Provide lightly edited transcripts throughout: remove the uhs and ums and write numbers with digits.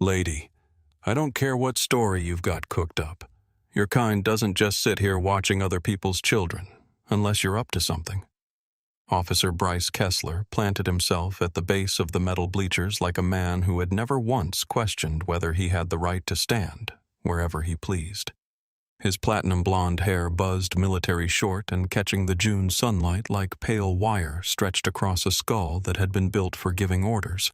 Lady, I don't care what story you've got cooked up. Your kind doesn't just sit here watching other people's children, unless you're up to something. Officer Bryce Kessler planted himself at the base of the metal bleachers like a man who had never once questioned whether he had the right to stand, wherever he pleased. His platinum blonde hair buzzed military short and catching the June sunlight like pale wire stretched across a skull that had been built for giving orders,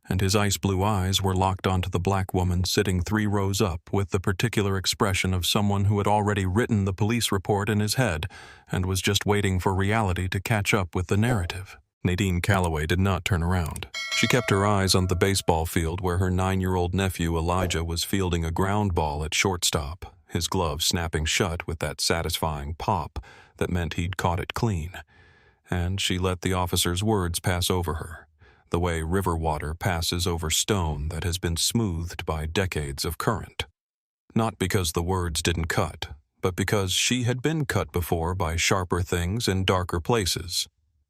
and his ice-blue eyes were locked onto the black woman sitting 3 rows up with the particular expression of someone who had already written the police report in his head and was just waiting for reality to catch up with the narrative. Nadine Calloway did not turn around. She kept her eyes on the baseball field where her 9-year-old nephew Elijah was fielding a ground ball at shortstop, his glove snapping shut with that satisfying pop that meant he'd caught it clean. And she let the officer's words pass over her, the way river water passes over stone that has been smoothed by decades of current. Not because the words didn't cut, but because she had been cut before by sharper things in darker places,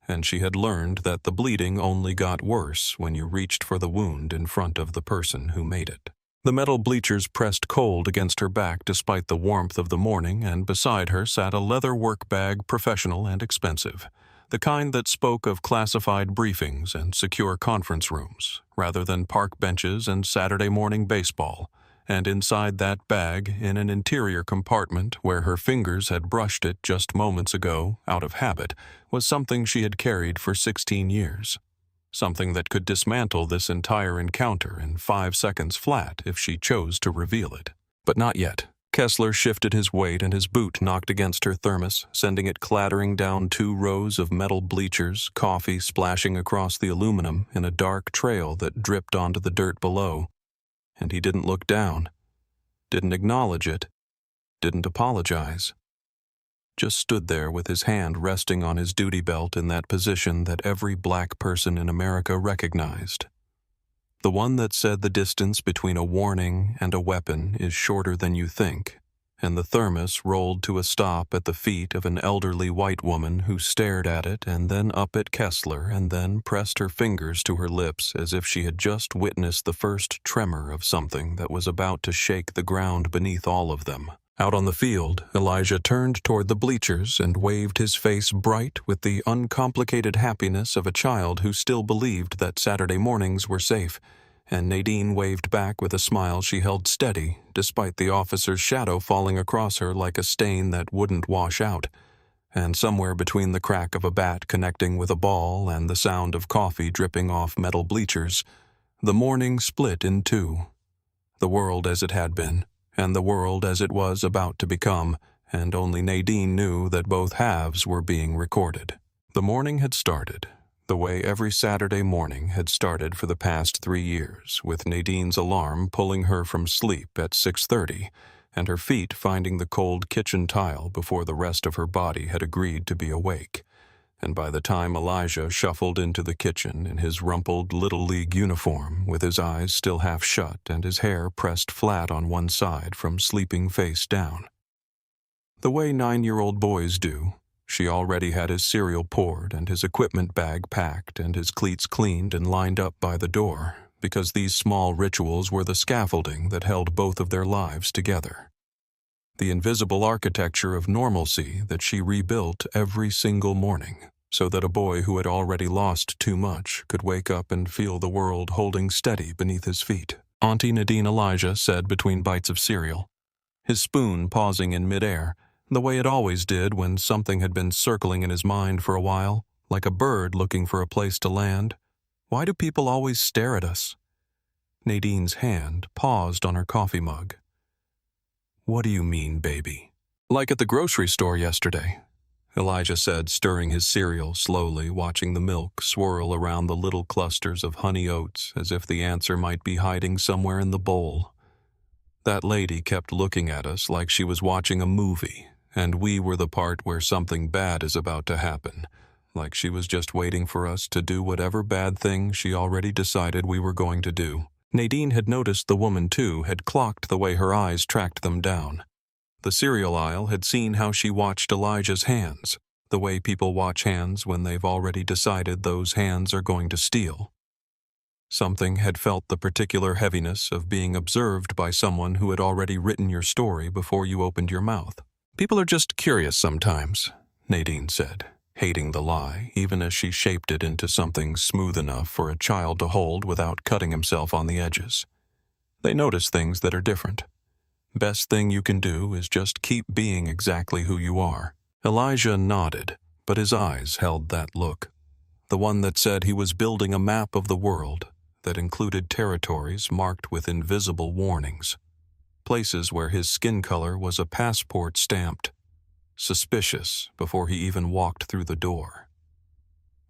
and she had learned that the bleeding only got worse when you reached for the wound in front of the person who made it. The metal bleachers pressed cold against her back despite the warmth of the morning, and beside her sat a leather work bag, professional and expensive, the kind that spoke of classified briefings and secure conference rooms, rather than park benches and Saturday morning baseball. And inside that bag, in an interior compartment where her fingers had brushed it just moments ago, out of habit, was something she had carried for 16 years. Something that could dismantle this entire encounter in 5 seconds flat if she chose to reveal it. But not yet. Kessler shifted his weight and his boot knocked against her thermos, sending it clattering down 2 rows of metal bleachers, coffee splashing across the aluminum in a dark trail that dripped onto the dirt below. And he didn't look down, didn't acknowledge it, didn't apologize. Just stood there with his hand resting on his duty belt in that position that every black person in America recognized. The one that said the distance between a warning and a weapon is shorter than you think, and the thermos rolled to a stop at the feet of an elderly white woman who stared at it and then up at Kessler and then pressed her fingers to her lips as if she had just witnessed the first tremor of something that was about to shake the ground beneath all of them. Out on the field, Elijah turned toward the bleachers and waved his face bright with the uncomplicated happiness of a child who still believed that Saturday mornings were safe, and Nadine waved back with a smile she held steady, despite the officer's shadow falling across her like a stain that wouldn't wash out. And somewhere between the crack of a bat connecting with a ball and the sound of coffee dripping off metal bleachers, the morning split in 2. The world as it had been, and the world as it was about to become, and only Nadine knew that both halves were being recorded. The morning had started, the way every Saturday morning had started for the past 3 years, with Nadine's alarm pulling her from sleep at 6:30, and her feet finding the cold kitchen tile before the rest of her body had agreed to be awake. And by the time Elijah shuffled into the kitchen in his rumpled Little League uniform, with his eyes still half shut and his hair pressed flat on one side from sleeping face down, the way 9-year-old boys do, she already had his cereal poured and his equipment bag packed and his cleats cleaned and lined up by the door, because these small rituals were the scaffolding that held both of their lives together. The invisible architecture of normalcy that she rebuilt every single morning, so that a boy who had already lost too much could wake up and feel the world holding steady beneath his feet. Auntie Nadine Elijah said between bites of cereal, his spoon pausing in midair, the way it always did when something had been circling in his mind for a while, like a bird looking for a place to land. Why do people always stare at us? Nadine's hand paused on her coffee mug. What do you mean, baby? Like at the grocery store yesterday, Elijah said, stirring his cereal slowly, watching the milk swirl around the little clusters of honey oats as if the answer might be hiding somewhere in the bowl. That lady kept looking at us like she was watching a movie, and we were the part where something bad is about to happen, like she was just waiting for us to do whatever bad thing she already decided we were going to do. Nadine had noticed the woman, too, had clocked the way her eyes tracked them down. The cereal aisle had seen how she watched Elijah's hands, the way people watch hands when they've already decided those hands are going to steal. Something had felt the particular heaviness of being observed by someone who had already written your story before you opened your mouth. "People are just curious sometimes," Nadine said, hating the lie, even as she shaped it into something smooth enough for a child to hold without cutting himself on the edges. "They notice things that are different. Best thing you can do is just keep being exactly who you are." Elijah nodded, but his eyes held that look. The one that said he was building a map of the world that included territories marked with invisible warnings. Places where his skin color was a passport stamped suspicious before he even walked through the door.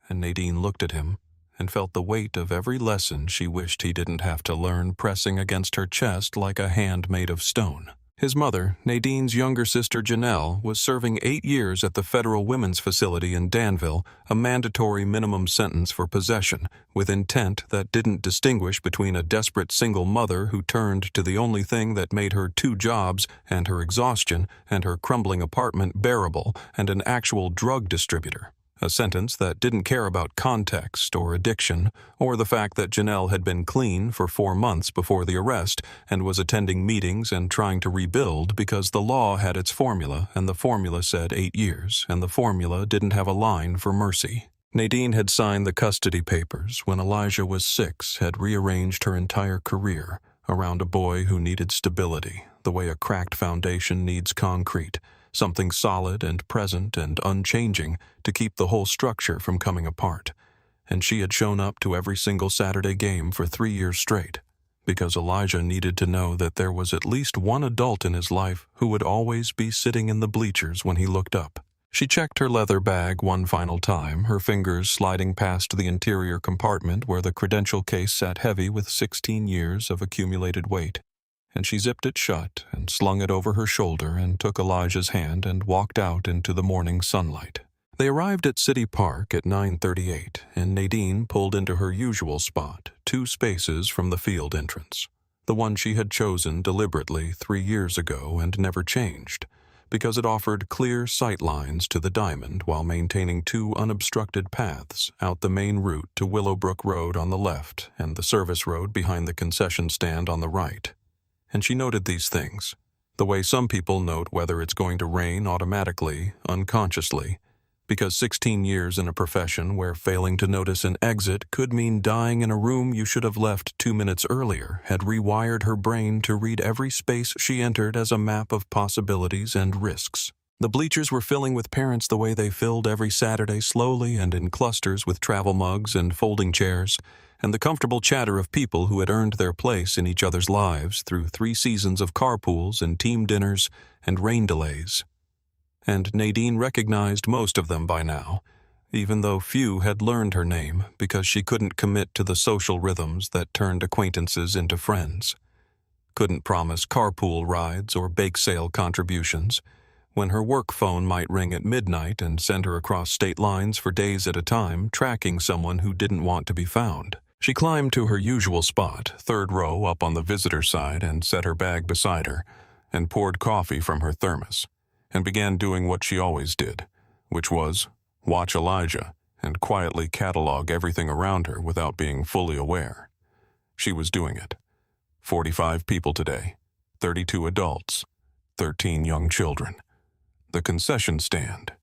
And Nadine looked at him and felt the weight of every lesson she wished he didn't have to learn pressing against her chest like a hand made of stone. His mother, Nadine's younger sister Janelle, was serving 8 years at the Federal Women's Facility in Danville, a mandatory minimum sentence for possession, with intent that didn't distinguish between a desperate single mother who turned to the only thing that made her 2 jobs and her exhaustion and her crumbling apartment bearable and an actual drug distributor. A sentence that didn't care about context or addiction or the fact that Janelle had been clean for 4 months before the arrest and was attending meetings and trying to rebuild because the law had its formula and the formula said 8 years and the formula didn't have a line for mercy. Nadine had signed the custody papers when Elijah was 6, had rearranged her entire career around a boy who needed stability, the way a cracked foundation needs concrete. Something solid and present and unchanging to keep the whole structure from coming apart. And she had shown up to every single Saturday game for 3 years straight, because Elijah needed to know that there was at least one adult in his life who would always be sitting in the bleachers when he looked up. She checked her leather bag one final time, her fingers sliding past the interior compartment where the credential case sat heavy with 16 years of accumulated weight. And she zipped it shut and slung it over her shoulder and took Elijah's hand and walked out into the morning sunlight. They arrived at City Park at 9:38, and Nadine pulled into her usual spot, 2 spaces from the field entrance, the one she had chosen deliberately 3 years ago and never changed, because it offered clear sight lines to the diamond while maintaining 2 unobstructed paths out the main route to Willowbrook Road on the left and the service road behind the concession stand on the right. And she noted these things, the way some people note whether it's going to rain automatically, unconsciously, because 16 years in a profession where failing to notice an exit could mean dying in a room you should have left 2 minutes earlier had rewired her brain to read every space she entered as a map of possibilities and risks. The bleachers were filling with parents the way they filled every Saturday, slowly and in clusters with travel mugs and folding chairs, and the comfortable chatter of people who had earned their place in each other's lives through 3 seasons of carpools and team dinners and rain delays. And Nadine recognized most of them by now, even though few had learned her name because she couldn't commit to the social rhythms that turned acquaintances into friends. Couldn't promise carpool rides or bake sale contributions, when her work phone might ring at midnight and send her across state lines for days at a time, tracking someone who didn't want to be found. She climbed to her usual spot, 3rd row up on the visitor side, and set her bag beside her, and poured coffee from her thermos, and began doing what she always did, which was watch Elijah and quietly catalog everything around her without being fully aware. She was doing it. 45 people today, 32 adults, 13 young children. The concession stand.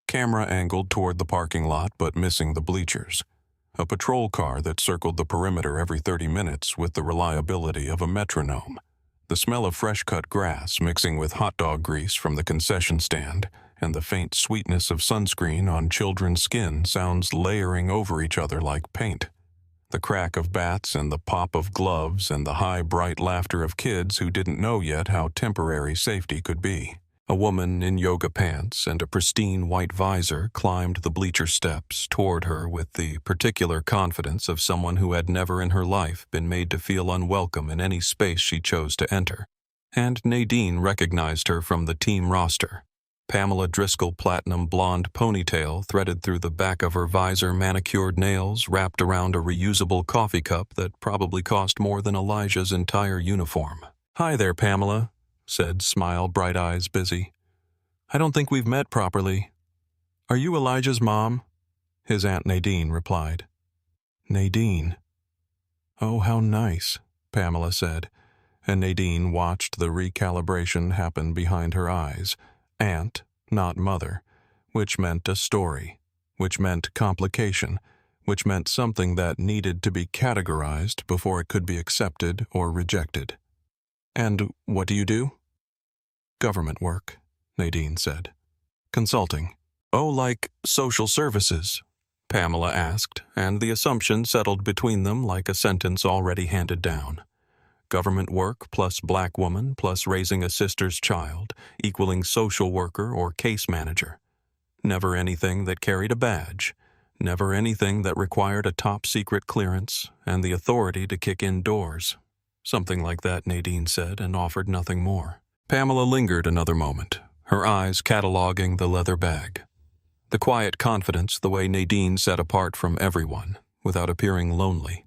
Camera angled toward the parking lot but missing the bleachers. A patrol car that circled the perimeter every 30 minutes with the reliability of a metronome. The smell of fresh-cut grass mixing with hot dog grease from the concession stand and the faint sweetness of sunscreen on children's skin sounds layering over each other like paint. The crack of bats and the pop of gloves and the high, bright laughter of kids who didn't know yet how temporary safety could be. A woman in yoga pants and a pristine white visor climbed the bleacher steps toward her with the particular confidence of someone who had never in her life been made to feel unwelcome in any space she chose to enter. And Nadine recognized her from the team roster. Pamela Driscoll platinum blonde ponytail threaded through the back of her visor, manicured nails wrapped around a reusable coffee cup that probably cost more than Elijah's entire uniform. "Hi there, Pamela," said Smile, bright eyes busy. "I don't think we've met properly. Are you Elijah's mom?" His Aunt Nadine replied. "Nadine." "Oh, how nice," Pamela said, and Nadine watched the recalibration happen behind her eyes. Aunt, not mother, which meant a story, which meant complication, which meant something that needed to be categorized before it could be accepted or rejected. "And what do you do?" "Government work," Nadine said. "Consulting." "Oh, like social services?" Pamela asked, and the assumption settled between them like a sentence already handed down. Government work plus black woman plus raising a sister's child, equaling social worker or case manager. Never anything that carried a badge. Never anything that required a top-secret clearance and the authority to kick in doors. Something like that, Nadine said, and offered nothing more. Pamela lingered another moment, her eyes cataloging the leather bag. The quiet confidence the way Nadine sat apart from everyone, without appearing lonely.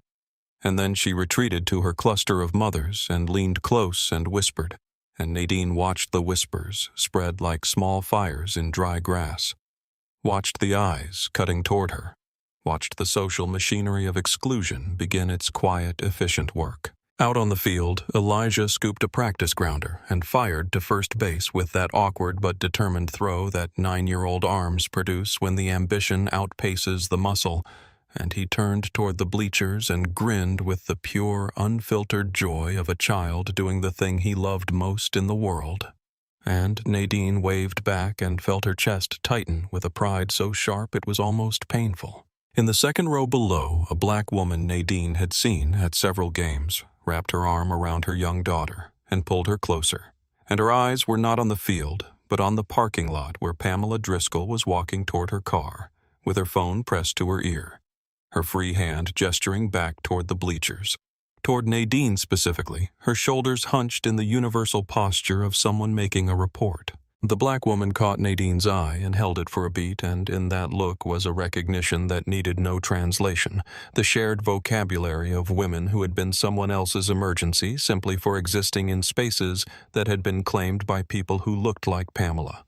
And then she retreated to her cluster of mothers and leaned close and whispered, and Nadine watched the whispers spread like small fires in dry grass. Watched the eyes cutting toward her. Watched the social machinery of exclusion begin its quiet, efficient work. Out on the field, Elijah scooped a practice grounder and fired to first base with that awkward but determined throw that 9-year-old arms produce when the ambition outpaces the muscle, and he turned toward the bleachers and grinned with the pure, unfiltered joy of a child doing the thing he loved most in the world. And Nadine waved back and felt her chest tighten with a pride so sharp it was almost painful. In the second row below, a black woman Nadine had seen at several games wrapped her arm around her young daughter and pulled her closer, and her eyes were not on the field, but on the parking lot where Pamela Driscoll was walking toward her car, with her phone pressed to her ear, her free hand gesturing back toward the bleachers. Toward Nadine specifically, her shoulders hunched in the universal posture of someone making a report. The black woman caught Nadine's eye and held it for a beat, and in that look was a recognition that needed no translation, the shared vocabulary of women who had been someone else's emergency simply for existing in spaces that had been claimed by people who looked like Pamela.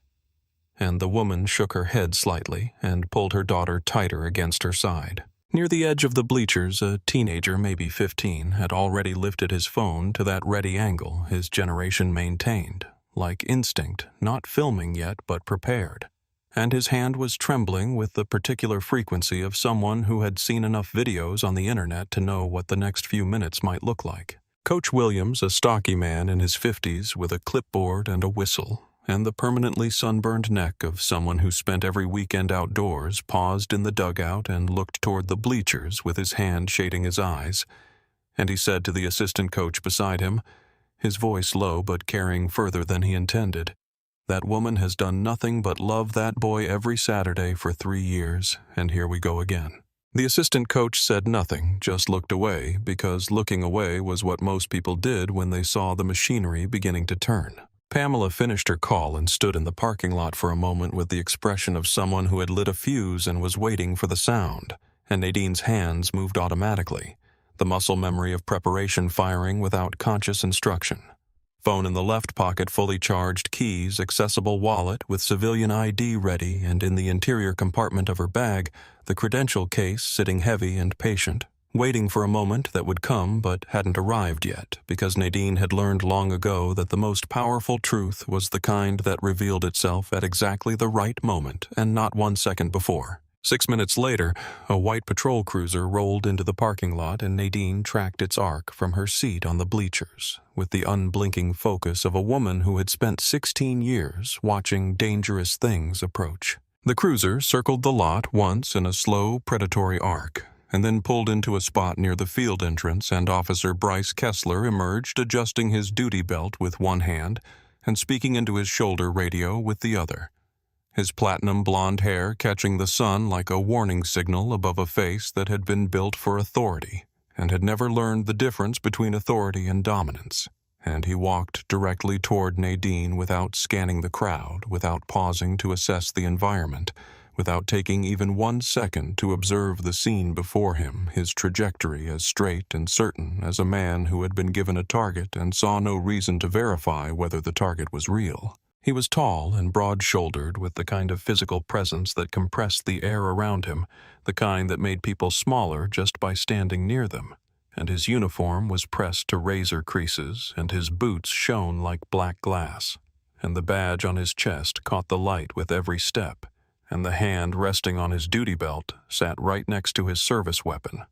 And the woman shook her head slightly and pulled her daughter tighter against her side. Near the edge of the bleachers, a teenager, maybe 15, had already lifted his phone to that ready angle his generation maintained. Like instinct, not filming yet but prepared, and his hand was trembling with the particular frequency of someone who had seen enough videos on the internet to know what the next few minutes might look like. Coach Williams, a stocky man in his 50s with a clipboard and a whistle, and the permanently sunburned neck of someone who spent every weekend outdoors, paused in the dugout and looked toward the bleachers with his hand shading his eyes, and he said to the assistant coach beside him, his voice low but carrying further than he intended, "That woman has done nothing but love that boy every Saturday for 3 years, and here we go again." The assistant coach said nothing, just looked away, because looking away was what most people did when they saw the machinery beginning to turn. Pamela finished her call and stood in the parking lot for a moment with the expression of someone who had lit a fuse and was waiting for the sound, and Nadine's hands moved automatically, the muscle memory of preparation firing without conscious instruction. Phone in the left pocket fully charged, keys, accessible wallet with civilian ID ready, and in the interior compartment of her bag, the credential case sitting heavy and patient, waiting for a moment that would come but hadn't arrived yet, because Nadine had learned long ago that the most powerful truth was the kind that revealed itself at exactly the right moment and not 1 second before. 6 minutes later, a white patrol cruiser rolled into the parking lot and Nadine tracked its arc from her seat on the bleachers, with the unblinking focus of a woman who had spent 16 years watching dangerous things approach. The cruiser circled the lot once in a slow, predatory arc, and then pulled into a spot near the field entrance, and Officer Bryce Kessler emerged, adjusting his duty belt with one hand and speaking into his shoulder radio with the other, his platinum blonde hair catching the sun like a warning signal above a face that had been built for authority and had never learned the difference between authority and dominance. And he walked directly toward Nadine without scanning the crowd, without pausing to assess the environment, without taking even 1 second to observe the scene before him, his trajectory as straight and certain as a man who had been given a target and saw no reason to verify whether the target was real. He was tall and broad-shouldered, with the kind of physical presence that compressed the air around him, the kind that made people smaller just by standing near them. and his uniform was pressed to razor creases, and his boots shone like black glass, and the badge on his chest caught the light with every step, and the hand resting on his duty belt sat right next to his service weapon.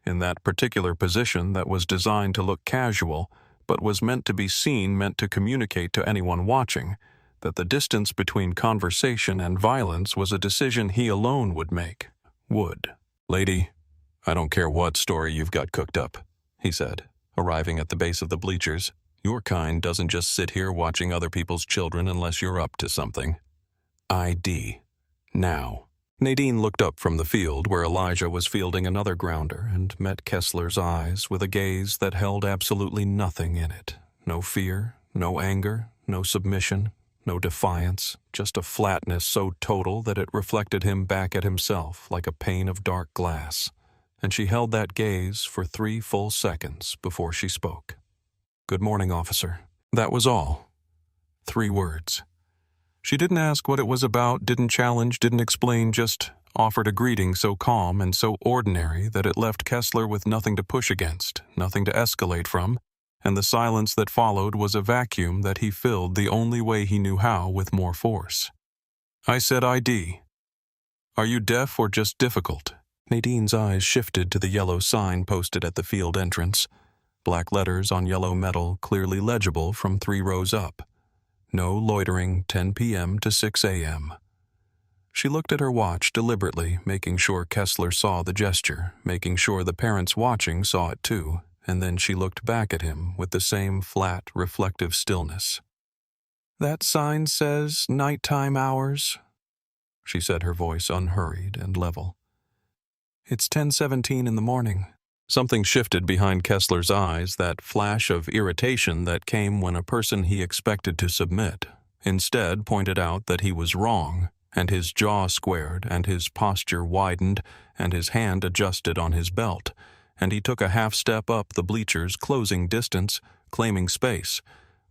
In that particular position that was designed to look casual, but was meant to be seen, meant to communicate to anyone watching that the distance between conversation and violence was a decision he alone would make. Lady, I don't care what story you've got cooked up, he said, arriving at the base of the bleachers. Your kind doesn't just sit here watching other people's children unless you're up to something. ID. Now. Nadine looked up from the field where Elijah was fielding another grounder and met Kessler's eyes with a gaze that held absolutely nothing in it. No fear, no anger, no submission, no defiance, just a flatness so total that it reflected him back at himself like a pane of dark glass. And she held that gaze for 3 full seconds before she spoke. Good morning, officer. That was all. 3 words. She didn't ask what it was about, didn't challenge, didn't explain, just offered a greeting so calm and so ordinary that it left Kessler with nothing to push against, nothing to escalate from, and the silence that followed was a vacuum that he filled the only way he knew how with more force. I said ID. Are you deaf or just difficult? Nadine's eyes shifted to the yellow sign posted at the field entrance. Black letters on yellow metal, clearly legible from 3 rows up. No loitering, 10 p.m. to 6 a.m. She looked at her watch deliberately, making sure Kessler saw the gesture, making sure the parents watching saw it too, and then she looked back at him with the same flat, reflective stillness. That sign says nighttime hours, she said, her voice unhurried and level. It's 10:17 in the morning. Something shifted behind Kessler's eyes, that flash of irritation that came when a person he expected to submit instead pointed out that he was wrong, and his jaw squared, and his posture widened, and his hand adjusted on his belt, and he took a half step up the bleachers, closing distance, claiming space,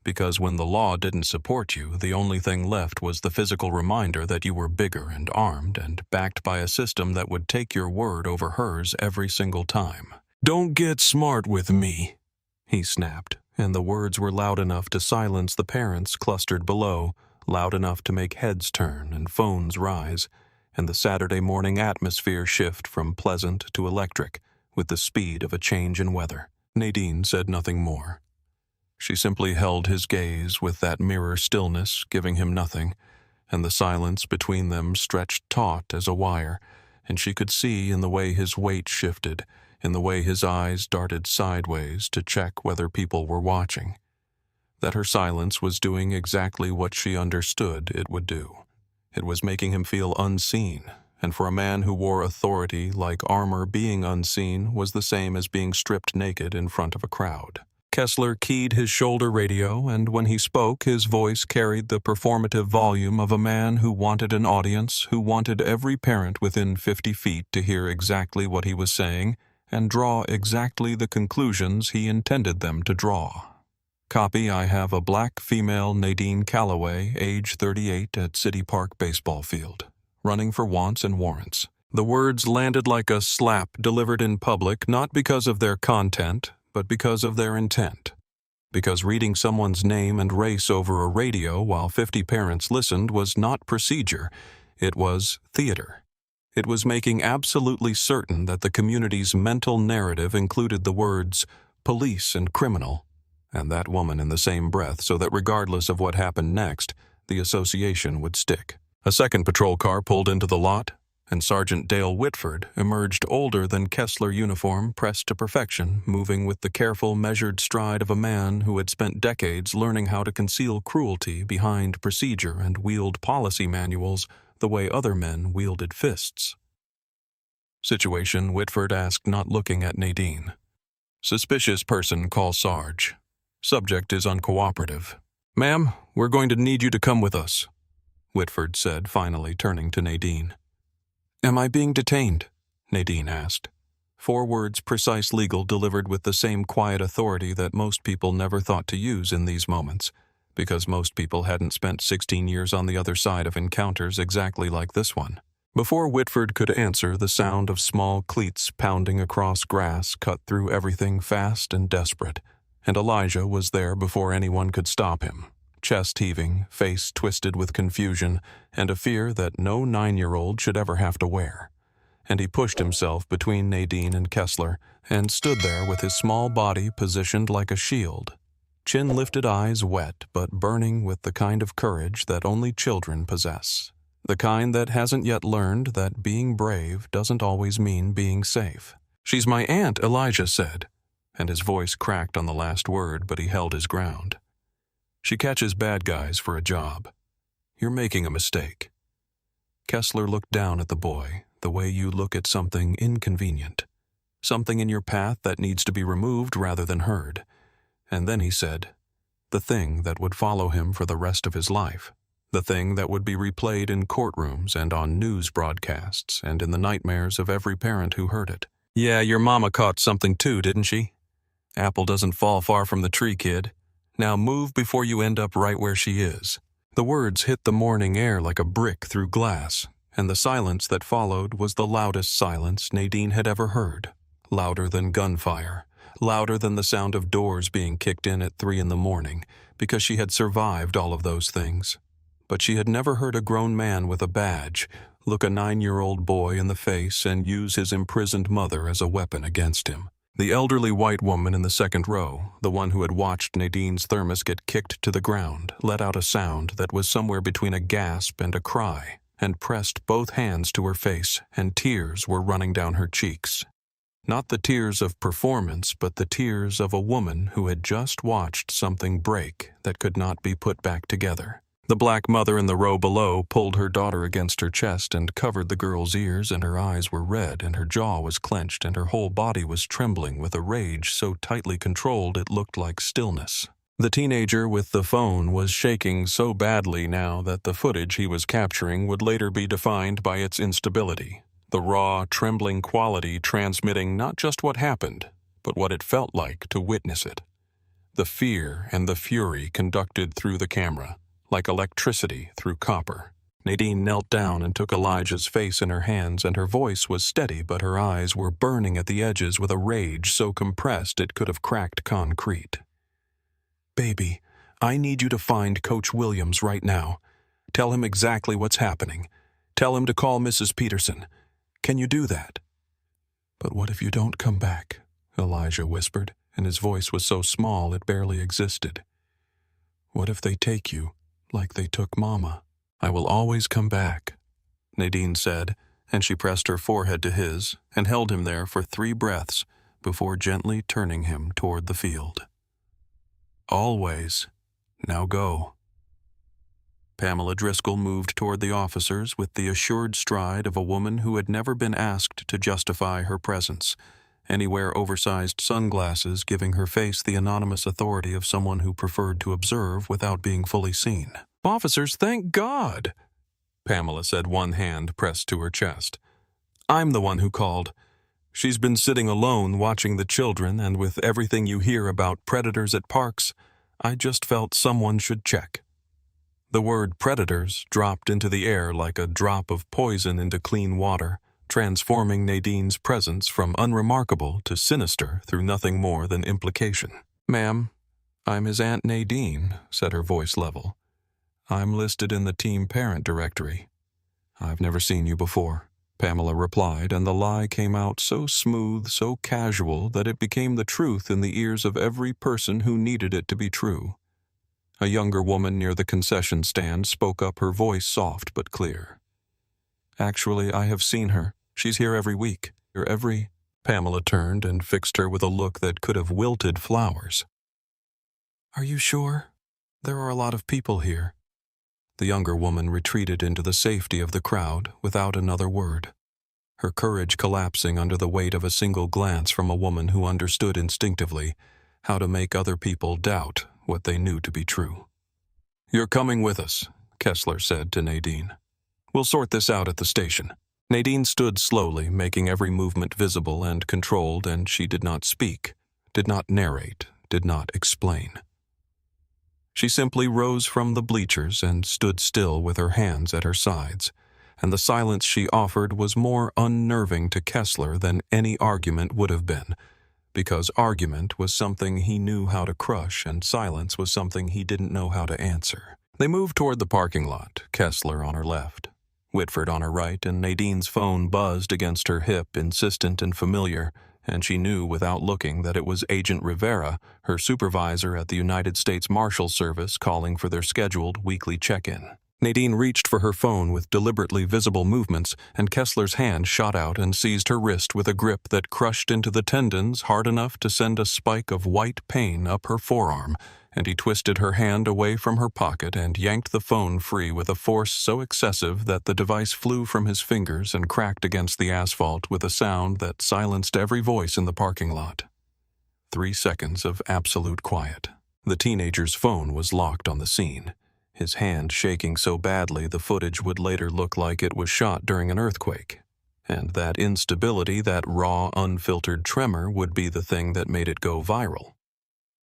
because when the law didn't support you, the only thing left was the physical reminder that you were bigger and armed and backed by a system that would take your word over hers every single time. Don't get smart with me, he snapped, and the words were loud enough to silence the parents clustered below, loud enough to make heads turn and phones rise, and the Saturday morning atmosphere shift from pleasant to electric with the speed of a change in weather. Nadine said nothing more. She simply held his gaze with that mirror stillness, giving him nothing, and the silence between them stretched taut as a wire, and she could see in the way his weight shifted, in the way his eyes darted sideways to check whether people were watching, that her silence was doing exactly what she understood it would do. It was making him feel unseen, and for a man who wore authority like armor, being unseen was the same as being stripped naked in front of a crowd. Kessler keyed his shoulder radio, and when he spoke, his voice carried the performative volume of a man who wanted an audience, who wanted every parent within 50 feet to hear exactly what he was saying and draw exactly the conclusions he intended them to draw. Copy, I have a black female Nadine Calloway, age 38, at City Park baseball field, running for wants and warrants. The words landed like a slap delivered in public, not because of their content, but because of their intent. Because reading someone's name and race over a radio while 50 parents listened was not procedure, it was theater. It was making absolutely certain that the community's mental narrative included the words police and criminal, and that woman in the same breath, so that regardless of what happened next, the association would stick. A second patrol car pulled into the lot, and Sergeant Dale Whitford emerged, older than Kessler uniform, pressed to perfection, moving with the careful, measured stride of a man who had spent decades learning how to conceal cruelty behind procedure and wield policy manuals the way other men wielded fists. Situation, Whitford asked, not looking at Nadine. Suspicious person, call Sarge. Subject is uncooperative. Ma'am, we're going to need you to come with us, Whitford said, finally turning to Nadine. Am I being detained? Nadine asked. 4 words, precise, legal, delivered with the same quiet authority that most people never thought to use in these moments, because most people hadn't spent 16 years on the other side of encounters exactly like this one. Before Whitford could answer, the sound of small cleats pounding across grass cut through everything fast and desperate, and Elijah was there before anyone could stop him, chest heaving, face twisted with confusion, and a fear that no 9-year-old should ever have to wear. And he pushed himself between Nadine and Kessler, and stood there with his small body positioned like a shield, chin-lifted eyes wet but burning with the kind of courage that only children possess. The kind that hasn't yet learned that being brave doesn't always mean being safe. "She's my aunt," Elijah said, and his voice cracked on the last word, but he held his ground. "She catches bad guys for a job. You're making a mistake." Kessler looked down at the boy, the way you look at something inconvenient, something in your path that needs to be removed rather than heard. And then he said, the thing that would follow him for the rest of his life, the thing that would be replayed in courtrooms and on news broadcasts and in the nightmares of every parent who heard it. "Yeah, your mama caught something too, didn't she? Apple doesn't fall far from the tree, kid. Now move before you end up right where she is." The words hit the morning air like a brick through glass, and the silence that followed was the loudest silence Nadine had ever heard. Louder than gunfire, louder than the sound of doors being kicked in at 3 a.m, because she had survived all of those things. But she had never heard a grown man with a badge look a 9-year-old boy in the face and use his imprisoned mother as a weapon against him. The elderly white woman in the second row, the one who had watched Nadine's thermos get kicked to the ground, let out a sound that was somewhere between a gasp and a cry, and pressed both hands to her face, and tears were running down her cheeks. Not the tears of performance, but the tears of a woman who had just watched something break that could not be put back together. The black mother in the row below pulled her daughter against her chest and covered the girl's ears, and her eyes were red, and her jaw was clenched, and her whole body was trembling with a rage so tightly controlled it looked like stillness. The teenager with the phone was shaking so badly now that the footage he was capturing would later be defined by its instability, the raw, trembling quality transmitting not just what happened, but what it felt like to witness it. The fear and the fury conducted through the camera, like electricity through copper. Nadine knelt down and took Elijah's face in her hands, and her voice was steady, but her eyes were burning at the edges with a rage so compressed it could have cracked concrete. "Baby, I need you to find Coach Williams right now. Tell him exactly what's happening. Tell him to call Mrs. Peterson. Can you do that?" "But what if you don't come back?" Elijah whispered, and his voice was so small it barely existed. "What if they take you, like they took Mama?" "I will always come back," Nadine said, and she pressed her forehead to his and held him there for 3 breaths before gently turning him toward the field. "Always. Now go." Pamela Driscoll moved toward the officers with the assured stride of a woman who had never been asked to justify her presence, anywhere oversized sunglasses giving her face the anonymous authority of someone who preferred to observe without being fully seen. "Officers, thank God!" Pamela said, one hand pressed to her chest. "I'm the one who called. She's been sitting alone watching the children, and with everything you hear about predators at parks, I just felt someone should check." The word predators dropped into the air like a drop of poison into clean water, transforming Nadine's presence from unremarkable to sinister through nothing more than implication. "Ma'am, I'm his Aunt Nadine," said her voice level. "I'm listed in the team parent directory." "I've never seen you before," Pamela replied, and the lie came out so smooth, so casual, that it became the truth in the ears of every person who needed it to be true. A younger woman near the concession stand spoke up, her voice soft but clear. "Actually, I have seen her. She's here every week. Pamela turned and fixed her with a look that could have wilted flowers. "Are you sure? There are a lot of people here." The younger woman retreated into the safety of the crowd without another word, her courage collapsing under the weight of a single glance from a woman who understood instinctively how to make other people doubt what they knew to be true. "You're coming with us," Kessler said to Nadine. "We'll sort this out at the station." Nadine stood slowly, making every movement visible and controlled, and she did not speak, did not narrate, did not explain. She simply rose from the bleachers and stood still with her hands at her sides, and the silence she offered was more unnerving to Kessler than any argument would have been, because argument was something he knew how to crush and silence was something he didn't know how to answer. They moved toward the parking lot, Kessler on her left, Whitford on her right, and Nadine's phone buzzed against her hip, insistent and familiar, and she knew without looking that it was Agent Rivera, her supervisor at the United States Marshal Service, calling for their scheduled weekly check-in. Nadine reached for her phone with deliberately visible movements, and Kessler's hand shot out and seized her wrist with a grip that crushed into the tendons hard enough to send a spike of white pain up her forearm, and he twisted her hand away from her pocket and yanked the phone free with a force so excessive that the device flew from his fingers and cracked against the asphalt with a sound that silenced every voice in the parking lot. 3 seconds of absolute quiet. The teenager's phone was locked on the scene, his hand shaking so badly the footage would later look like it was shot during an earthquake. And that instability, that raw, unfiltered tremor would be the thing that made it go viral.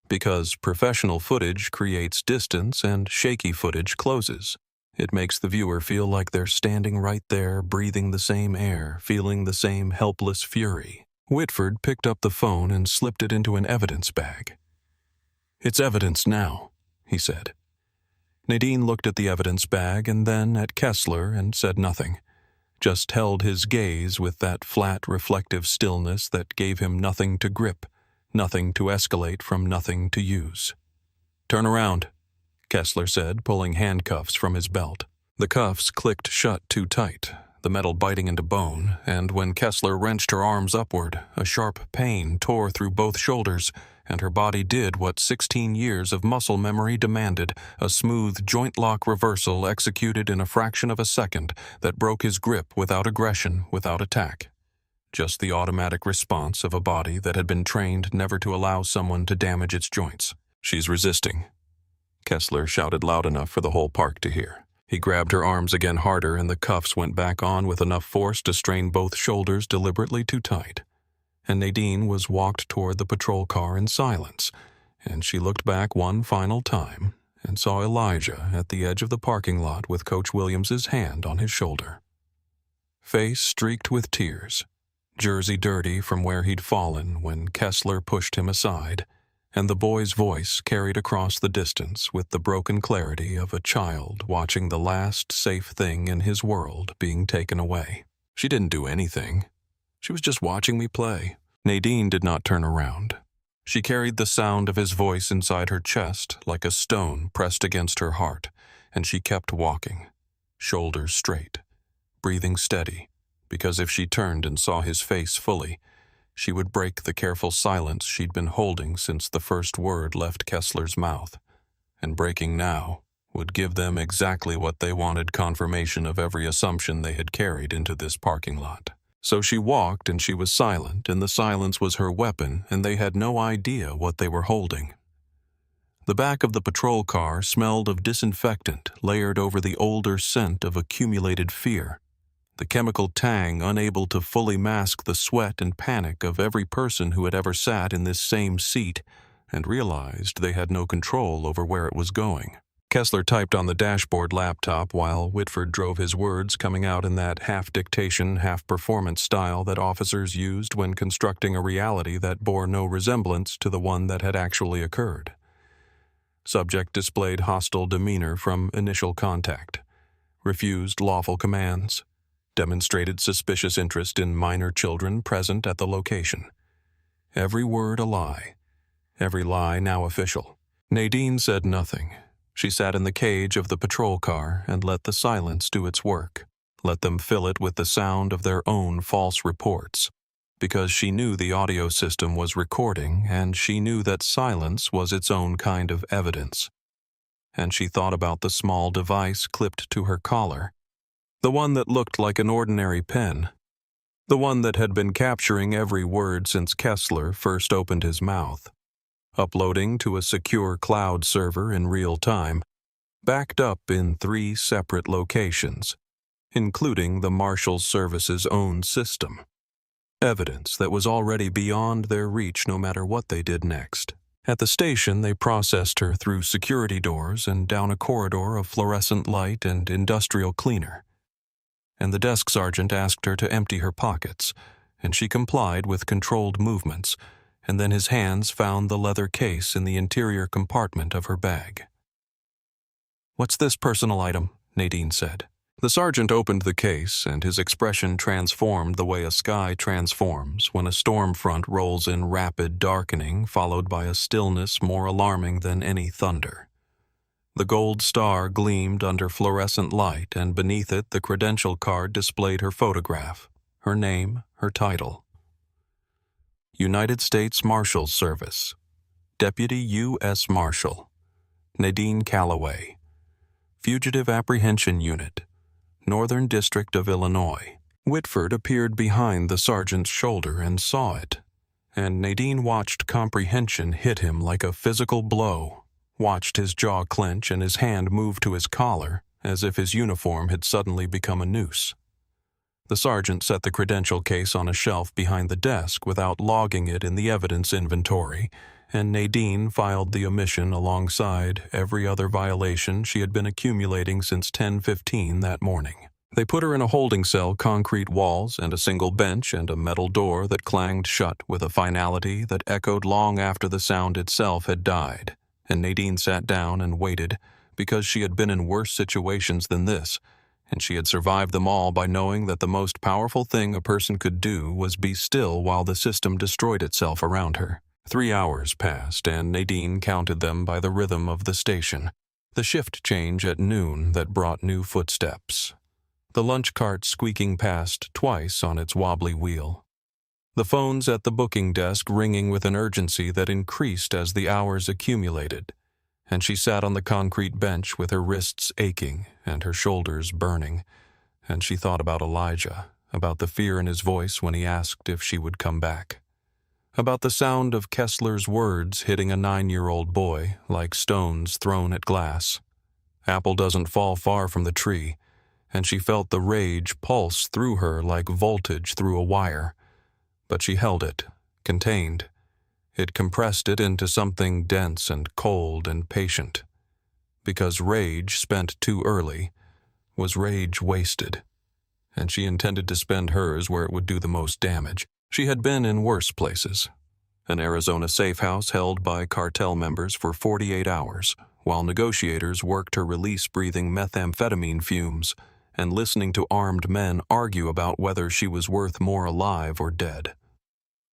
Because professional footage creates distance and shaky footage closes. It makes the viewer feel like they're standing right there, breathing the same air, feeling the same helpless fury. Whitford picked up the phone and slipped it into an evidence bag. "It's evidence now," he said. Nadine looked at the evidence bag and then at Kessler and said nothing, just held his gaze with that flat, reflective stillness that gave him nothing to grip, nothing to escalate from nothing to use. "Turn around," Kessler said, pulling handcuffs from his belt. The cuffs clicked shut too tight, the metal biting into bone, and when Kessler wrenched her arms upward, a sharp pain tore through both shoulders, and her body did what 16 years of muscle memory demanded, a smooth joint lock reversal executed in a fraction of a second that broke his grip without aggression, without attack. Just the automatic response of a body that had been trained never to allow someone to damage its joints. "She's resisting," Kessler shouted loud enough for the whole park to hear. He grabbed her arms again harder, and the cuffs went back on with enough force to strain both shoulders deliberately too tight. And Nadine was walked toward the patrol car in silence, and she looked back one final time and saw Elijah at the edge of the parking lot with Coach Williams's hand on his shoulder. Face streaked with tears, jersey dirty from where he'd fallen when Kessler pushed him aside, and the boy's voice carried across the distance with the broken clarity of a child watching the last safe thing in his world being taken away. "She didn't do anything. She was just watching me play." Nadine did not turn around. She carried the sound of his voice inside her chest like a stone pressed against her heart, and she kept walking, shoulders straight, breathing steady, because if she turned and saw his face fully, she would break the careful silence she'd been holding since the first word left Kessler's mouth, and breaking now would give them exactly what they wanted, confirmation of every assumption they had carried into this parking lot. So she walked and she was silent, and the silence was her weapon, and they had no idea what they were holding. The back of the patrol car smelled of disinfectant layered over the older scent of accumulated fear, the chemical tang unable to fully mask the sweat and panic of every person who had ever sat in this same seat and realized they had no control over where it was going. Kessler typed on the dashboard laptop while Whitford drove his words, coming out in that half-dictation, half-performance style that officers used when constructing a reality that bore no resemblance to the one that had actually occurred. Subject displayed hostile demeanor from initial contact, refused lawful commands, demonstrated suspicious interest in minor children present at the location. Every word a lie, every lie now official. Nadine said nothing. She sat in the cage of the patrol car and let the silence do its work, let them fill it with the sound of their own false reports, because she knew the audio system was recording and she knew that silence was its own kind of evidence. And she thought about the small device clipped to her collar, the one that looked like an ordinary pen, the one that had been capturing every word since Kessler first opened his mouth, uploading to a secure cloud server in real time, backed up in 3 separate locations, including the Marshal Service's own system. Evidence that was already beyond their reach no matter what they did next. At the station, they processed her through security doors and down a corridor of fluorescent light and industrial cleaner. and the desk sergeant asked her to empty her pockets, and she complied with controlled movements, and then his hands found the leather case in the interior compartment of her bag. "What's this personal item?" Nadine said. The sergeant opened the case, and his expression transformed the way a sky transforms when a storm front rolls in rapid darkening, followed by a stillness more alarming than any thunder. The gold star gleamed under fluorescent light, and beneath it the credential card displayed her photograph, her name, her title. United States Marshal Service. Deputy U.S. Marshal. Nadine Calloway. Fugitive Apprehension Unit. Northern District of Illinois. Whitford appeared behind the sergeant's shoulder and saw it, and Nadine watched comprehension hit him like a physical blow, watched his jaw clench and his hand move to his collar, as if his uniform had suddenly become a noose. The sergeant set the credential case on a shelf behind the desk without logging it in the evidence inventory, and Nadine filed the omission alongside every other violation she had been accumulating since 10:15 that morning. They put her in a holding cell, concrete walls and a single bench and a metal door that clanged shut with a finality that echoed long after the sound itself had died, and Nadine sat down and waited because she had been in worse situations than this, and she had survived them all by knowing that the most powerful thing a person could do was be still while the system destroyed itself around her. 3 hours passed, and Nadine counted them by the rhythm of the station. The shift change at noon that brought new footsteps. The lunch cart squeaking past twice on its wobbly wheel. The phones at the booking desk ringing with an urgency that increased as the hours accumulated, and she sat on the concrete bench with her wrists aching and her shoulders burning, and she thought about Elijah, about the fear in his voice when he asked if she would come back. About the sound of Kessler's words hitting a 9-year-old boy like stones thrown at glass. Apple doesn't fall far from the tree, and she felt the rage pulse through her like voltage through a wire. But she held it, contained. It compressed it into something dense and cold and patient. Because rage spent too early was rage wasted, and she intended to spend hers where it would do the most damage. She had been in worse places. An Arizona safe house held by cartel members for 48 hours, while negotiators worked her release breathing methamphetamine fumes and listening to armed men argue about whether she was worth more alive or dead.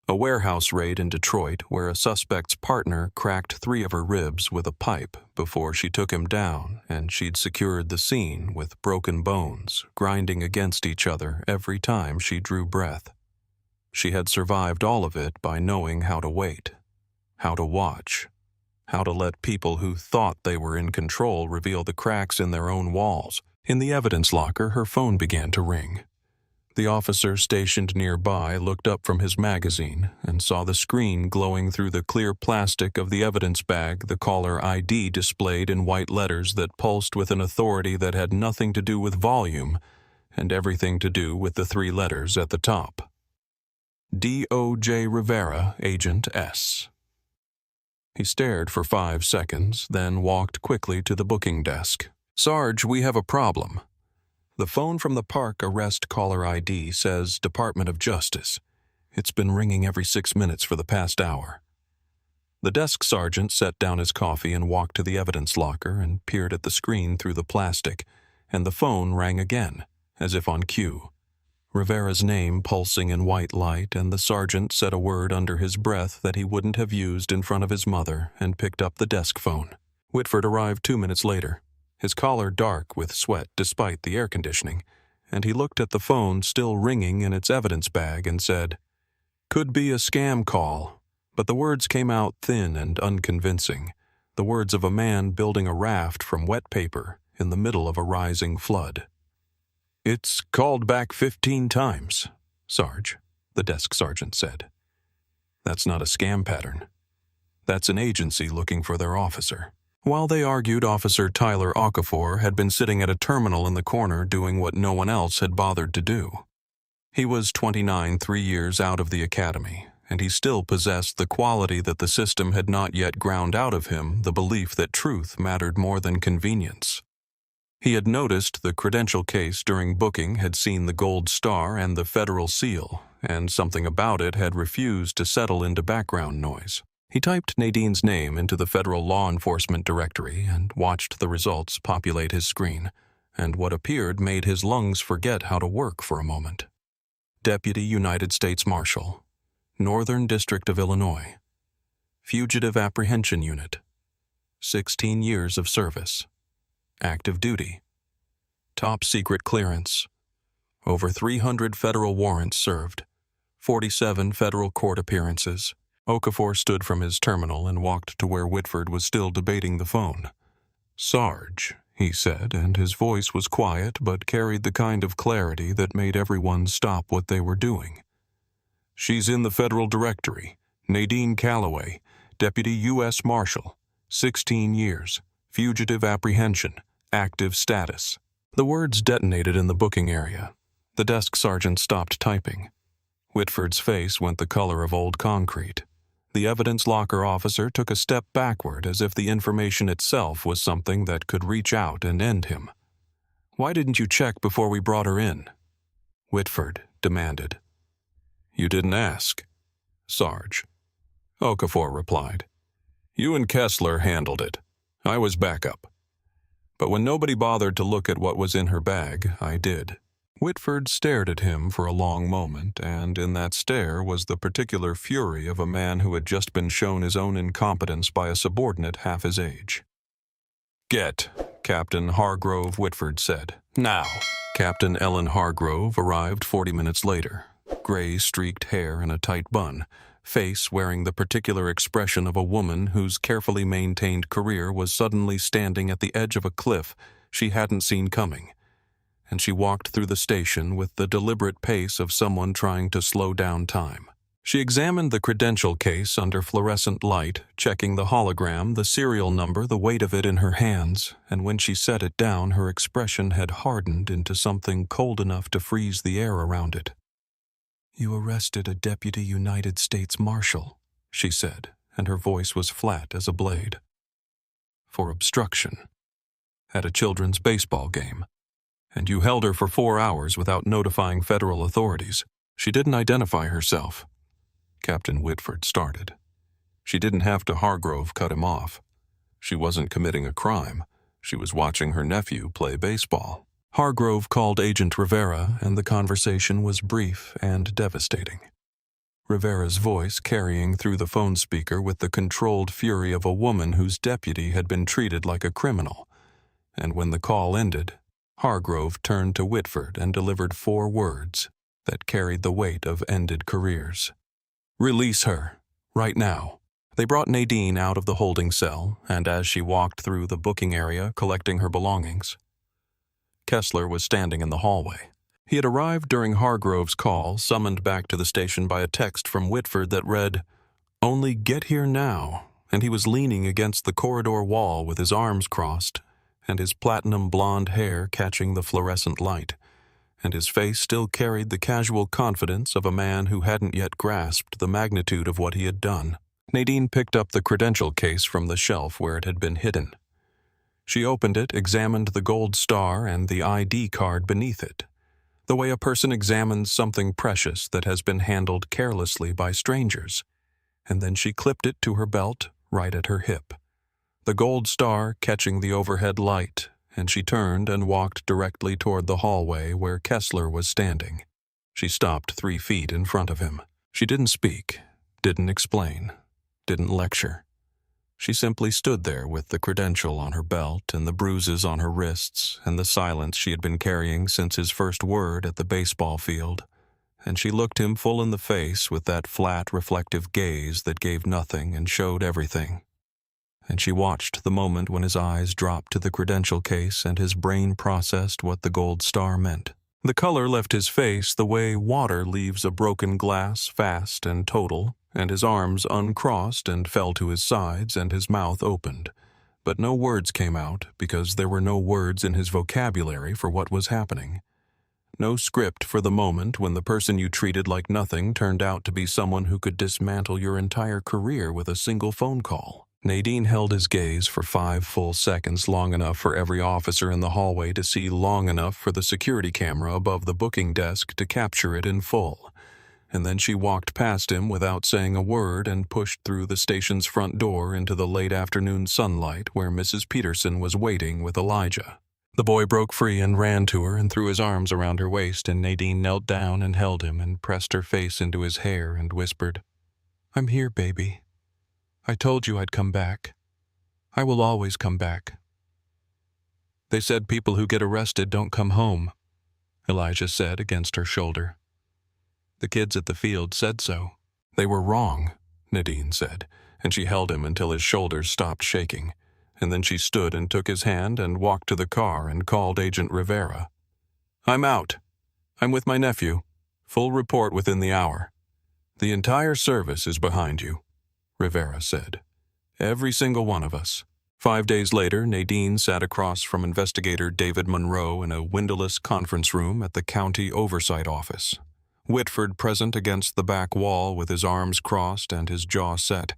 A warehouse raid in Detroit where a suspect's partner cracked 3 of her ribs with a pipe before she took him down, and she'd secured the scene with broken bones grinding against each other every time she drew breath. She had survived all of it by knowing how to wait, how to watch, how to let people who thought they were in control reveal the cracks in their own walls. In the evidence locker, her phone began to ring. The officer stationed nearby looked up from his magazine and saw the screen glowing through the clear plastic of the evidence bag, the caller ID displayed in white letters that pulsed with an authority that had nothing to do with volume and everything to do with the 3 letters at the top. D.O.J. Rivera, Agent S. He stared for 5 seconds, then walked quickly to the booking desk. "Sarge, we have a problem. The phone from the park arrest caller ID says Department of Justice. It's been ringing every 6 minutes for the past hour." The desk sergeant set down his coffee and walked to the evidence locker and peered at the screen through the plastic, and the phone rang again, as if on cue. Rivera's name pulsing in white light, and the sergeant said a word under his breath that he wouldn't have used in front of his mother and picked up the desk phone. Whitford arrived 2 minutes later, his collar dark with sweat despite the air conditioning, and he looked at the phone still ringing in its evidence bag and said, "Could be a scam call," but the words came out thin and unconvincing, the words of a man building a raft from wet paper in the middle of a rising flood. "It's called back 15 times, Sarge," the desk sergeant said. "That's not a scam pattern. That's an agency looking for their officer." While they argued, Officer Tyler Okafor had been sitting at a terminal in the corner doing what no one else had bothered to do. He was 29, 3 years out of the academy, and he still possessed the quality that the system had not yet ground out of him, the belief that truth mattered more than convenience. He had noticed the credential case during booking had seen the gold star and the federal seal, and something about it had refused to settle into background noise. He typed Nadine's name into the federal law enforcement directory and watched the results populate his screen, and what appeared made his lungs forget how to work for a moment. Deputy United States Marshal, Northern District of Illinois, Fugitive Apprehension Unit, 16 years of service, active duty, top secret clearance, over 300 federal warrants served, 47 federal court appearances. Okafor stood from his terminal and walked to where Whitford was still debating the phone. "Sarge," he said, and his voice was quiet but carried the kind of clarity that made everyone stop what they were doing. "She's in the federal directory. Nadine Calloway, Deputy U.S. Marshal, 16 years, fugitive apprehension, active status." The words detonated in the booking area. The desk sergeant stopped typing. Whitford's face went the color of old concrete. The evidence locker officer took a step backward as if the information itself was something that could reach out and end him. "Why didn't you check before we brought her in?" Whitford demanded. "You didn't ask, Sarge," Okafor replied. "You and Kessler handled it. I was backup. But when nobody bothered to look at what was in her bag, I did." Whitford stared at him for a long moment, and in that stare was the particular fury of a man who had just been shown his own incompetence by a subordinate half his age. "Get," Captain Hargrove, Whitford said. "Now." Captain Ellen Hargrove arrived 40 minutes later, gray-streaked hair in a tight bun, face wearing the particular expression of a woman whose carefully maintained career was suddenly standing at the edge of a cliff she hadn't seen coming. And she walked through the station with the deliberate pace of someone trying to slow down time. She examined the credential case under fluorescent light, checking the hologram, the serial number, the weight of it in her hands, and when she set it down, her expression had hardened into something cold enough to freeze the air around it. "You arrested a Deputy United States Marshal," she said, and her voice was flat as a blade. "For obstruction. At a children's baseball game. And you held her for 4 hours without notifying federal authorities. She didn't identify herself." Captain Whitford started. She didn't have to. Hargrove cut him off. She wasn't committing a crime. She was watching her nephew play baseball. Hargrove called Agent Rivera, and the conversation was brief and devastating. Rivera's voice carrying through the phone speaker with the controlled fury of a woman whose deputy had been treated like a criminal. And when the call ended, Hargrove turned to Whitford and delivered 4 words that carried the weight of ended careers. "Release her, right now." They brought Nadine out of the holding cell, and as she walked through the booking area collecting her belongings, Kessler was standing in the hallway. He had arrived during Hargrove's call, summoned back to the station by a text from Whitford that read, "Only get here now," and he was leaning against the corridor wall with his arms crossed, and his platinum blonde hair catching the fluorescent light, and his face still carried the casual confidence of a man who hadn't yet grasped the magnitude of what he had done. Nadine picked up the credential case from the shelf where it had been hidden. She opened it, examined the gold star and the ID card beneath it, the way a person examines something precious that has been handled carelessly by strangers, and then she clipped it to her belt right at her hip. The gold star catching the overhead light, and she turned and walked directly toward the hallway where Kessler was standing. She stopped 3 feet in front of him. She didn't speak, didn't explain, didn't lecture. She simply stood there with the credential on her belt and the bruises on her wrists and the silence she had been carrying since his first word at the baseball field, and she looked him full in the face with that flat, reflective gaze that gave nothing and showed everything. And she watched the moment when his eyes dropped to the credential case and his brain processed what the gold star meant. The color left his face the way water leaves a broken glass, fast and total, and his arms uncrossed and fell to his sides and his mouth opened. But no words came out because there were no words in his vocabulary for what was happening. No script for the moment when the person you treated like nothing turned out to be someone who could dismantle your entire career with a single phone call. Nadine held his gaze for 5 full seconds, long enough for every officer in the hallway to see, long enough for the security camera above the booking desk to capture it in full. And then she walked past him without saying a word and pushed through the station's front door into the late afternoon sunlight where Mrs. Peterson was waiting with Elijah. The boy broke free and ran to her and threw his arms around her waist, and Nadine knelt down and held him and pressed her face into his hair and whispered, "I'm here, baby. I told you I'd come back. I will always come back." "They said people who get arrested don't come home," Elijah said against her shoulder. "The kids at the field said so." "They were wrong," Nadine said, and she held him until his shoulders stopped shaking, and then she stood and took his hand and walked to the car and called Agent Rivera. "I'm out. I'm with my nephew. Full report within the hour." "The entire service is behind you," Rivera said. "Every single one of us." 5 days later, Nadine sat across from Investigator David Monroe in a windowless conference room at the County Oversight Office. Whitford present against the back wall with his arms crossed and his jaw set,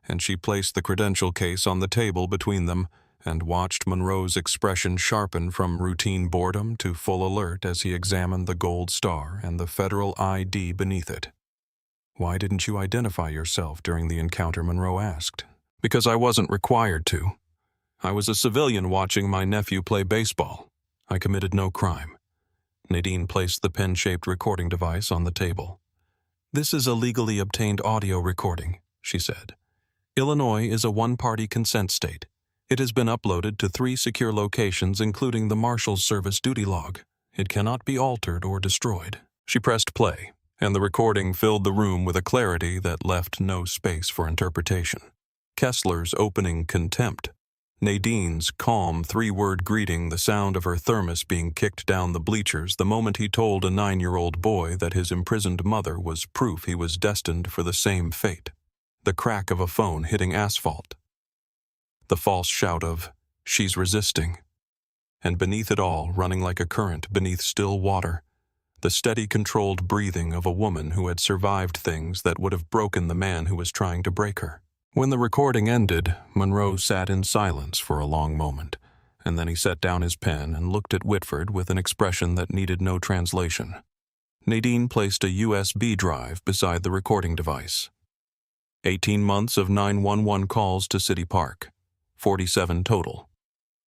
and she placed the credential case on the table between them and watched Monroe's expression sharpen from routine boredom to full alert as he examined the gold star and the federal ID beneath it. "Why didn't you identify yourself during the encounter?" Monroe asked. "Because I wasn't required to. I was a civilian watching my nephew play baseball. I committed no crime." Nadine placed the pen-shaped recording device on the table. "This is a legally obtained audio recording," she said. "Illinois is a one-party consent state. It has been uploaded to 3 secure locations, including the Marshal's service duty log. It cannot be altered or destroyed." She pressed play, and the recording filled the room with a clarity that left no space for interpretation. Kessler's opening contempt, Nadine's calm 3-word greeting, the sound of her thermos being kicked down the bleachers the moment he told a 9-year-old boy that his imprisoned mother was proof he was destined for the same fate. The crack of a phone hitting asphalt. The false shout of, "She's resisting." And beneath it all, running like a current beneath still water, the steady, controlled breathing of a woman who had survived things that would have broken the man who was trying to break her. When the recording ended, Monroe sat in silence for a long moment, and then he set down his pen and looked at Whitford with an expression that needed no translation. Nadine placed a USB drive beside the recording device. 18 months of 911 calls to City Park. 47 total.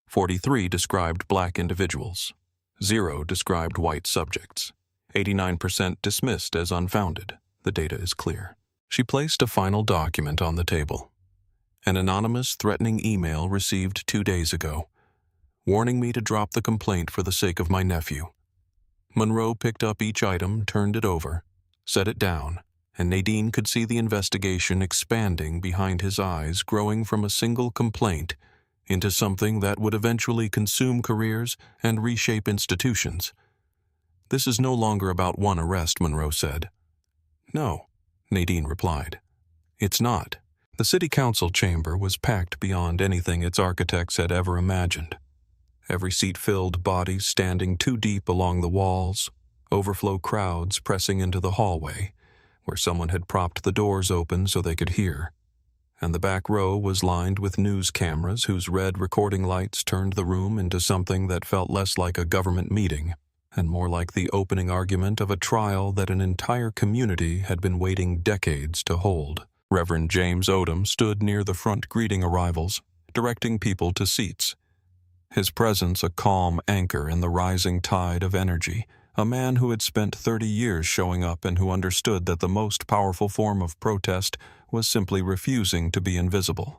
43 described black individuals. 0 described white subjects. 89% dismissed as unfounded. The data is clear. She placed a final document on the table. An anonymous, threatening email received 2 days ago, warning me to drop the complaint for the sake of my nephew. Monroe picked up each item, turned it over, set it down, and Nadine could see the investigation expanding behind his eyes, growing from a single complaint into something that would eventually consume careers and reshape institutions. "This is no longer about one arrest," Monroe said. "No," Nadine replied. "It's not." The city council chamber was packed beyond anything its architects had ever imagined. Every seat filled, bodies standing 2 deep along the walls, overflow crowds pressing into the hallway, where someone had propped the doors open so they could hear. And the back row was lined with news cameras whose red recording lights turned the room into something that felt less like a government meeting and more like the opening argument of a trial that an entire community had been waiting decades to hold. Reverend James Odom stood near the front greeting arrivals, directing people to seats. His presence a calm anchor in the rising tide of energy, a man who had spent 30 years showing up and who understood that the most powerful form of protest was simply refusing to be invisible.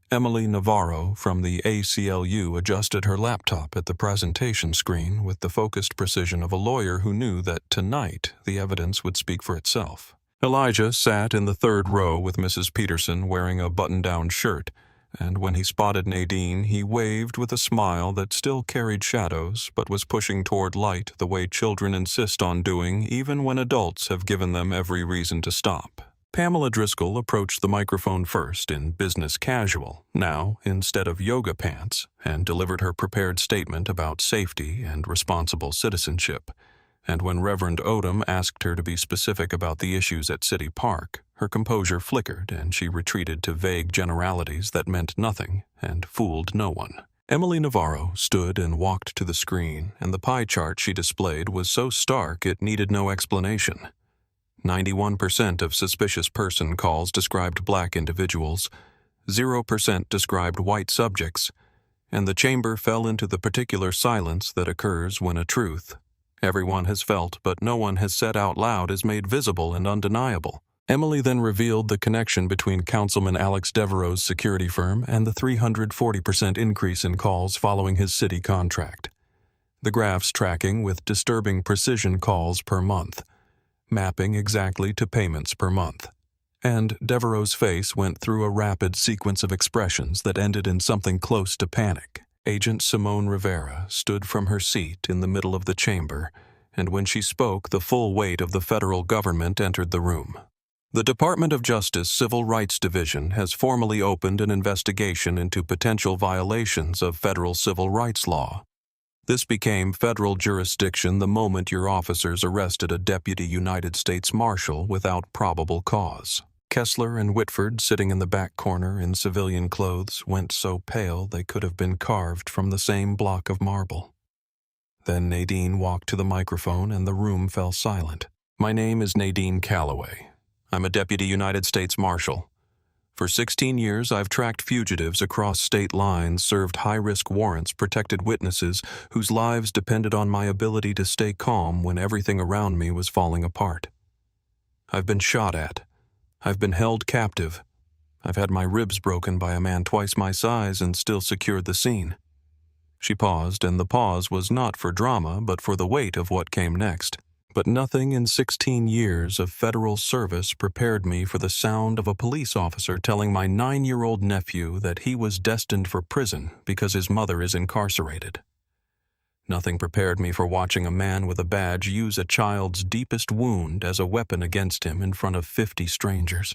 Emily Navarro from the ACLU adjusted her laptop at the presentation screen with the focused precision of a lawyer who knew that tonight the evidence would speak for itself. Elijah sat in the 3rd row with Mrs. Peterson wearing a button-down shirt, and when he spotted Nadine, he waved with a smile that still carried shadows but was pushing toward light the way children insist on doing even when adults have given them every reason to stop. Pamela Driscoll approached the microphone first in business casual, now instead of yoga pants, and delivered her prepared statement about safety and responsible citizenship. and when Reverend Odom asked her to be specific about the issues at City Park, her composure flickered and she retreated to vague generalities that meant nothing and fooled no one. Emily Navarro stood and walked to the screen, and the pie chart she displayed was so stark it needed no explanation. 91% of suspicious person calls described black individuals, 0% described white subjects, and the chamber fell into the particular silence that occurs when a truth everyone has felt but no one has said out loud is made visible and undeniable. Emily then revealed the connection between Councilman Alex Devereaux's security firm and the 340% increase in calls following his city contract. The graphs tracking with disturbing precision calls per month, mapping exactly to payments per month. And Devereaux's face went through a rapid sequence of expressions that ended in something close to panic. Agent Simone Rivera stood from her seat in the middle of the chamber, and when she spoke, the full weight of the federal government entered the room. The Department of Justice Civil Rights Division has formally opened an investigation into potential violations of federal civil rights law. This became federal jurisdiction the moment your officers arrested a Deputy United States Marshal without probable cause. Kessler and Whitford, sitting in the back corner in civilian clothes, went so pale they could have been carved from the same block of marble. Then Nadine walked to the microphone and the room fell silent. "My name is Nadine Calloway. I'm a Deputy United States Marshal. For 16 years, I've tracked fugitives across state lines, served high-risk warrants, protected witnesses whose lives depended on my ability to stay calm when everything around me was falling apart. I've been shot at. I've been held captive. I've had my ribs broken by a man twice my size and still secured the scene." She paused, and the pause was not for drama, but for the weight of what came next. But nothing in 16 years of federal service prepared me for the sound of a police officer telling my 9-year-old nephew that he was destined for prison because his mother is incarcerated. Nothing prepared me for watching a man with a badge use a child's deepest wound as a weapon against him in front of 50 strangers.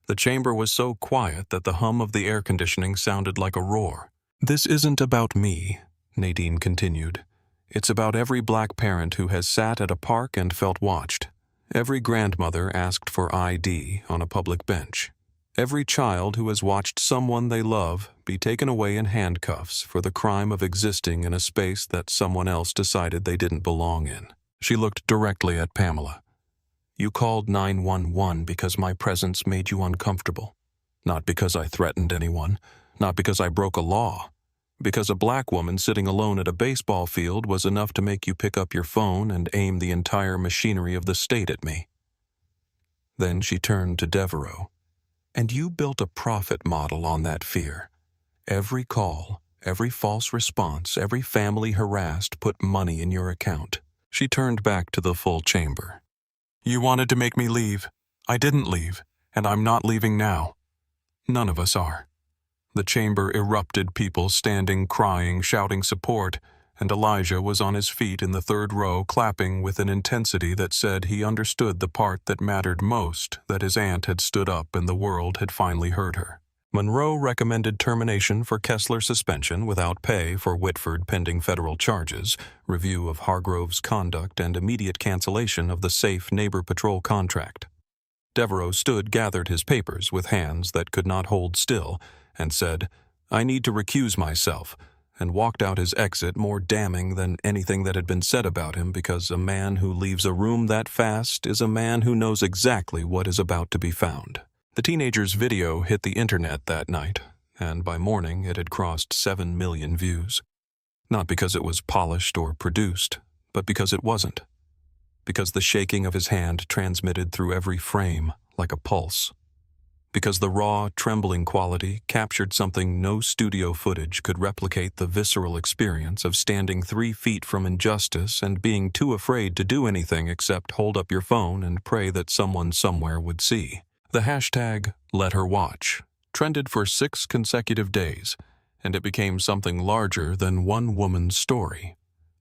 The chamber was so quiet that the hum of the air conditioning sounded like a roar. "This isn't about me," Nadine continued. "It's about every black parent who has sat at a park and felt watched. Every grandmother asked for ID on a public bench. Every child who has watched someone they love be taken away in handcuffs for the crime of existing in a space that someone else decided they didn't belong in." She looked directly at Pamela. "You called 911 because my presence made you uncomfortable. Not because I threatened anyone, not because I broke a law. Because a black woman sitting alone at a baseball field was enough to make you pick up your phone and aim the entire machinery of the state at me." Then she turned to Devereaux. "And you built a profit model on that fear. Every call, every false response, every family harassed put money in your account." She turned back to the full chamber. "You wanted to make me leave. I didn't leave, and I'm not leaving now. None of us are." The chamber erupted, people standing, crying, shouting support, and Elijah was on his feet in the third row, clapping with an intensity that said he understood the part that mattered most, that his aunt had stood up and the world had finally heard her. Monroe recommended termination for Kessler suspension without pay for Whitford pending federal charges, review of Hargrove's conduct, and immediate cancellation of the Safe Neighbor Patrol contract. Devereaux stood, gathered his papers with hands that could not hold still, and said, "I need to recuse myself," and walked out his exit more damning than anything that had been said about him, because a man who leaves a room that fast is a man who knows exactly what is about to be found. The teenager's video hit the internet that night, and by morning it had crossed 7 million views. Not because it was polished or produced, but because it wasn't. Because the shaking of his hand transmitted through every frame like a pulse. Because the raw, trembling quality captured something no studio footage could replicate, the visceral experience of standing 3 feet from injustice and being too afraid to do anything except hold up your phone and pray that someone somewhere would see. The hashtag #LetHerWatch trended for 6 consecutive days, and it became something larger than one woman's story.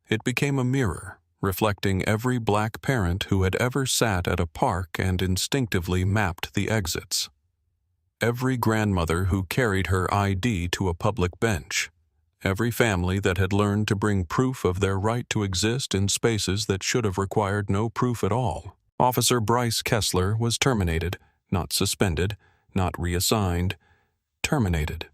It became a mirror, reflecting every black parent who had ever sat at a park and instinctively mapped the exits. Every grandmother who carried her ID to a public bench. Every family that had learned to bring proof of their right to exist in spaces that should have required no proof at all. Officer Bryce Kessler was terminated, not suspended, not reassigned, terminated.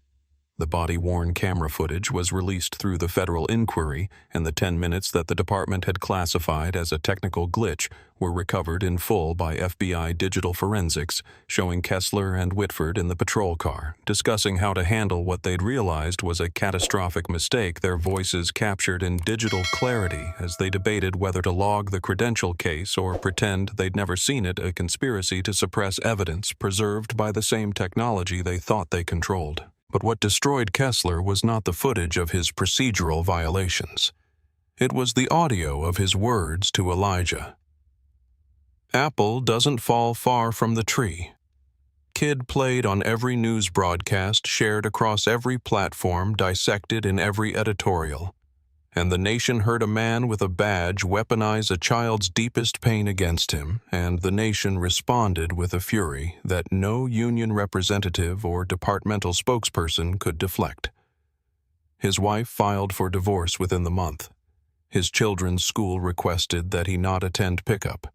The body-worn camera footage was released through the federal inquiry, and the 10 minutes that the department had classified as a technical glitch were recovered in full by FBI digital forensics, showing Kessler and Whitford in the patrol car, discussing how to handle what they'd realized was a catastrophic mistake, their voices captured in digital clarity as they debated whether to log the credential case or pretend they'd never seen it, a conspiracy to suppress evidence preserved by the same technology they thought they controlled. But what destroyed Kessler was not the footage of his procedural violations. It was the audio of his words to Elijah. "Apple doesn't fall far from the tree." Kid played on every news broadcast, shared across every platform, dissected in every editorial. And the nation heard a man with a badge weaponize a child's deepest pain against him, and the nation responded with a fury that no union representative or departmental spokesperson could deflect. His wife filed for divorce within the month. His children's school requested that he not attend pickup.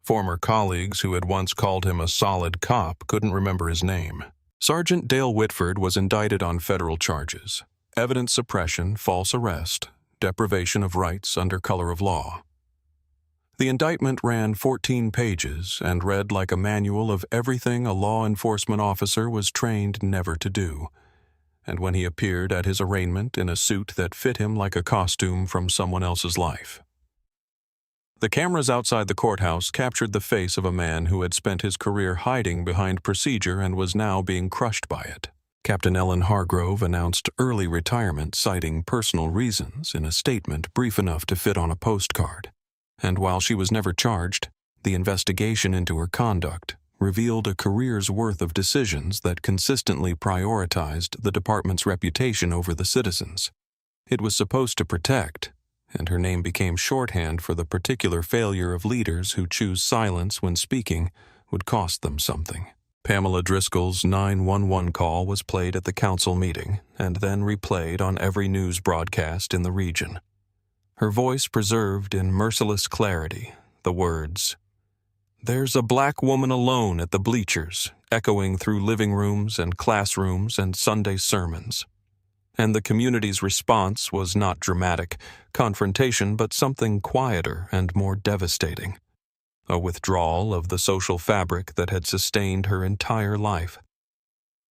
Former colleagues who had once called him a solid cop couldn't remember his name. Sergeant Dale Whitford was indicted on federal charges: evidence suppression, false arrest, deprivation of rights under color of law. The indictment ran 14 pages and read like a manual of everything a law enforcement officer was trained never to do. And when he appeared at his arraignment in a suit that fit him like a costume from someone else's life. The cameras outside the courthouse captured the face of a man who had spent his career hiding behind procedure and was now being crushed by it. Captain Ellen Hargrove announced early retirement, citing personal reasons, in a statement brief enough to fit on a postcard. And while she was never charged, the investigation into her conduct revealed a career's worth of decisions that consistently prioritized the department's reputation over the citizens it was supposed to protect, and her name became shorthand for the particular failure of leaders who choose silence when speaking would cost them something. Pamela Driscoll's 911 call was played at the council meeting and then replayed on every news broadcast in the region. Her voice preserved in merciless clarity the words, "There's a black woman alone at the bleachers," echoing through living rooms and classrooms and Sunday sermons. And the community's response was not dramatic confrontation, but something quieter and more devastating. A withdrawal of the social fabric that had sustained her entire life.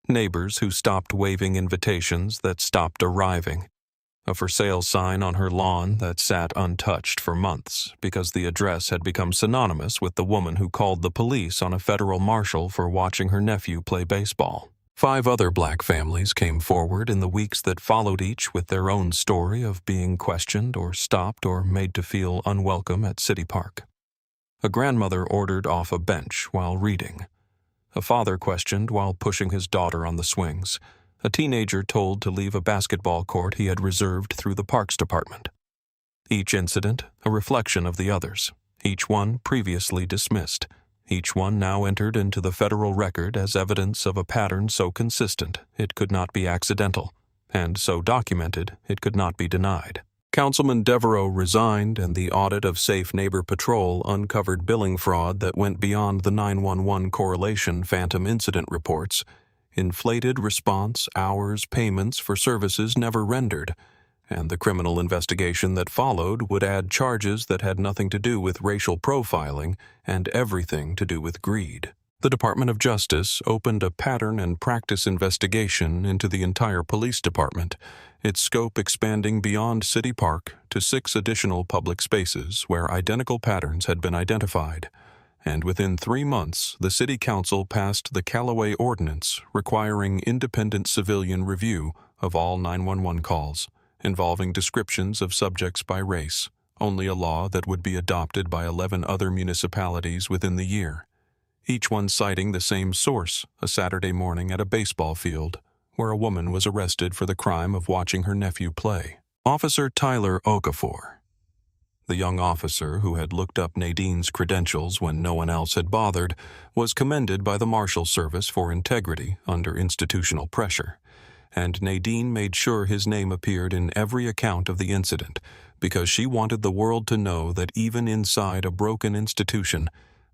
Neighbors who stopped waving invitations that stopped arriving. A for sale sign on her lawn that sat untouched for months because the address had become synonymous with the woman who called the police on a federal marshal for watching her nephew play baseball. 5 other black families came forward in the weeks that followed, each with their own story of being questioned or stopped or made to feel unwelcome at City Park. A grandmother ordered off a bench while reading. A father questioned while pushing his daughter on the swings. A teenager told to leave a basketball court he had reserved through the Parks Department. Each incident a reflection of the others, each one previously dismissed, each one now entered into the federal record as evidence of a pattern so consistent it could not be accidental, and so documented it could not be denied. Councilman Devereaux resigned, and the audit of Safe Neighbor Patrol uncovered billing fraud that went beyond the 911 correlation phantom incident reports, inflated response hours payments for services never rendered, and the criminal investigation that followed would add charges that had nothing to do with racial profiling and everything to do with greed. The Department of Justice opened a pattern and practice investigation into the entire police department, its scope expanding beyond City Park to 6 additional public spaces where identical patterns had been identified. And within 3 months, the City Council passed the Callaway Ordinance requiring independent civilian review of all 911 calls, involving descriptions of subjects by race, only a law that would be adopted by 11 other municipalities within the year. Each one citing the same source, a Saturday morning at a baseball field, where a woman was arrested for the crime of watching her nephew play. Officer Tyler Okafor, the young officer who had looked up Nadine's credentials when no one else had bothered, was commended by the Marshal Service for integrity under institutional pressure, and Nadine made sure his name appeared in every account of the incident because she wanted the world to know that even inside a broken institution,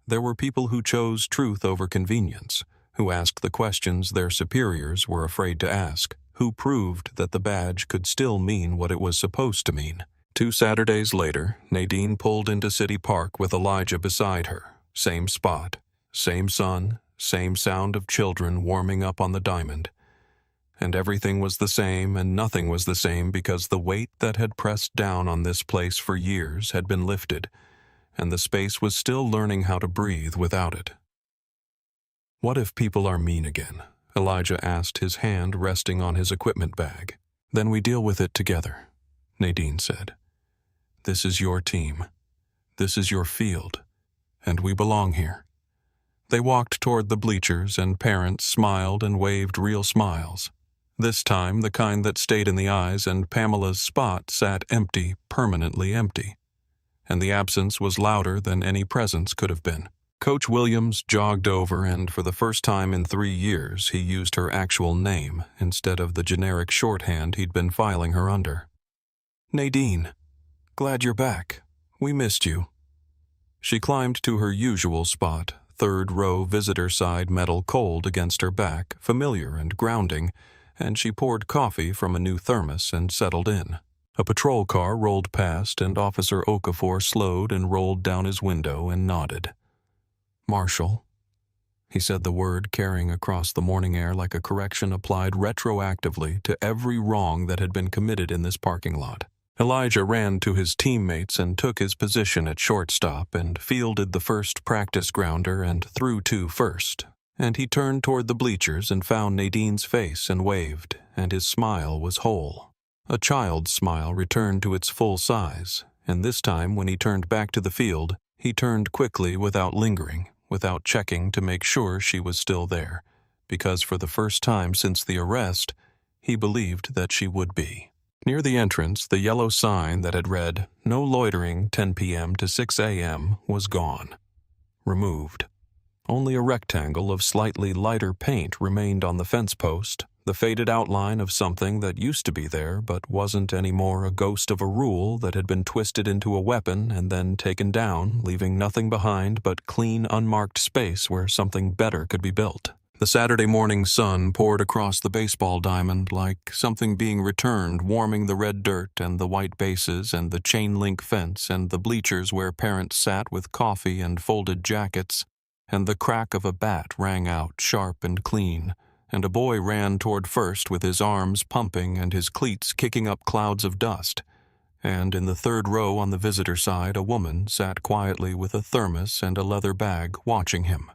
there were people who chose truth over convenience, who asked the questions their superiors were afraid to ask, who proved that the badge could still mean what it was supposed to mean. 2 Saturdays later, Nadine pulled into City Park with Elijah beside her. Same spot, same sun, same sound of children warming up on the diamond. And everything was the same and nothing was the same because the weight that had pressed down on this place for years had been lifted, and the space was still learning how to breathe without it. "What if people are mean again?" Elijah asked, his hand resting on his equipment bag. "Then we deal with it together," Nadine said. "This is your team. This is your field, and we belong here." They walked toward the bleachers, and parents smiled and waved real smiles. This time, the kind that stayed in the eyes, and Pamela's spot sat empty, permanently empty. And the absence was louder than any presence could have been. Coach Williams jogged over, and for the first time in 3 years, he used her actual name instead of the generic shorthand he'd been filing her under. "Nadine, glad you're back. We missed you." She climbed to her usual spot, 3rd row visitor side metal cold against her back, familiar and grounding, and she poured coffee from a new thermos and settled in. A patrol car rolled past, and Officer Okafor slowed and rolled down his window and nodded. "Marshal," he said, the word carrying across the morning air like a correction applied retroactively to every wrong that had been committed in this parking lot. Elijah ran to his teammates and took his position at shortstop and fielded the first practice grounder and threw 2 first. And he turned toward the bleachers and found Nadine's face and waved, and his smile was whole. A child's smile returned to its full size, and this time when he turned back to the field, he turned quickly without lingering, without checking to make sure she was still there, because for the first time since the arrest, he believed that she would be. Near the entrance, the yellow sign that had read, "No loitering 10 p.m. to 6 a.m." was gone. Removed. Only a rectangle of slightly lighter paint remained on the fence post, the faded outline of something that used to be there but wasn't anymore, a ghost of a rule that had been twisted into a weapon and then taken down, leaving nothing behind but clean, unmarked space where something better could be built. The Saturday morning sun poured across the baseball diamond like something being returned, warming the red dirt and the white bases and the chain-link fence and the bleachers where parents sat with coffee and folded jackets, and the crack of a bat rang out sharp and clean, and a boy ran toward first with his arms pumping and his cleats kicking up clouds of dust, and in the 3rd row on the visitor side a woman sat quietly with a thermos and a leather bag watching him.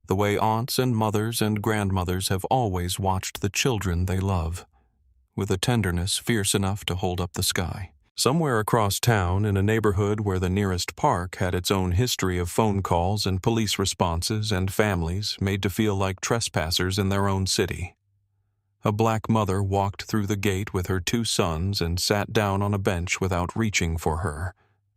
The way aunts and mothers and grandmothers have always watched the children they love, with a tenderness fierce enough to hold up the sky. Somewhere across town, in a neighborhood where the nearest park had its own history of phone calls and police responses and families made to feel like trespassers in their own city, a black mother walked through the gate with her 2 sons and sat down on a bench without reaching for her,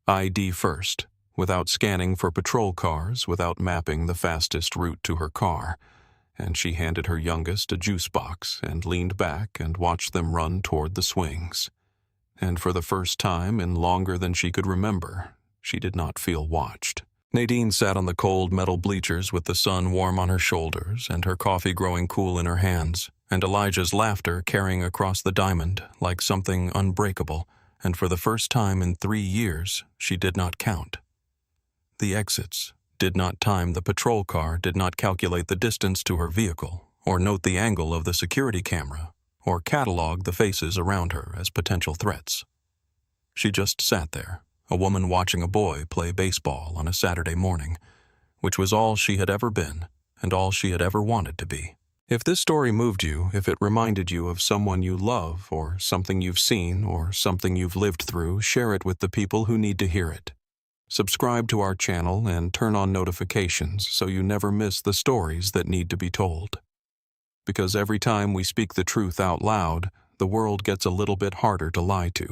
ID first, without scanning for patrol cars, without mapping the fastest route to her car, and she handed her youngest a juice box and leaned back and watched them run toward the swings. And for the first time in longer than she could remember, she did not feel watched. Nadine sat on the cold metal bleachers with the sun warm on her shoulders and her coffee growing cool in her hands, and Elijah's laughter carrying across the diamond like something unbreakable, and for the first time in 3 years, she did not count. The exits, did not time the patrol car, did not calculate the distance to her vehicle, or note the angle of the security camera, or catalog the faces around her as potential threats. She just sat there, a woman watching a boy play baseball on a Saturday morning, which was all she had ever been and all she had ever wanted to be. If this story moved you, if it reminded you of someone you love or something you've seen or something you've lived through, share it with the people who need to hear it. Subscribe to our channel and turn on notifications so you never miss the stories that need to be told. Because every time we speak the truth out loud, the world gets a little bit harder to lie to.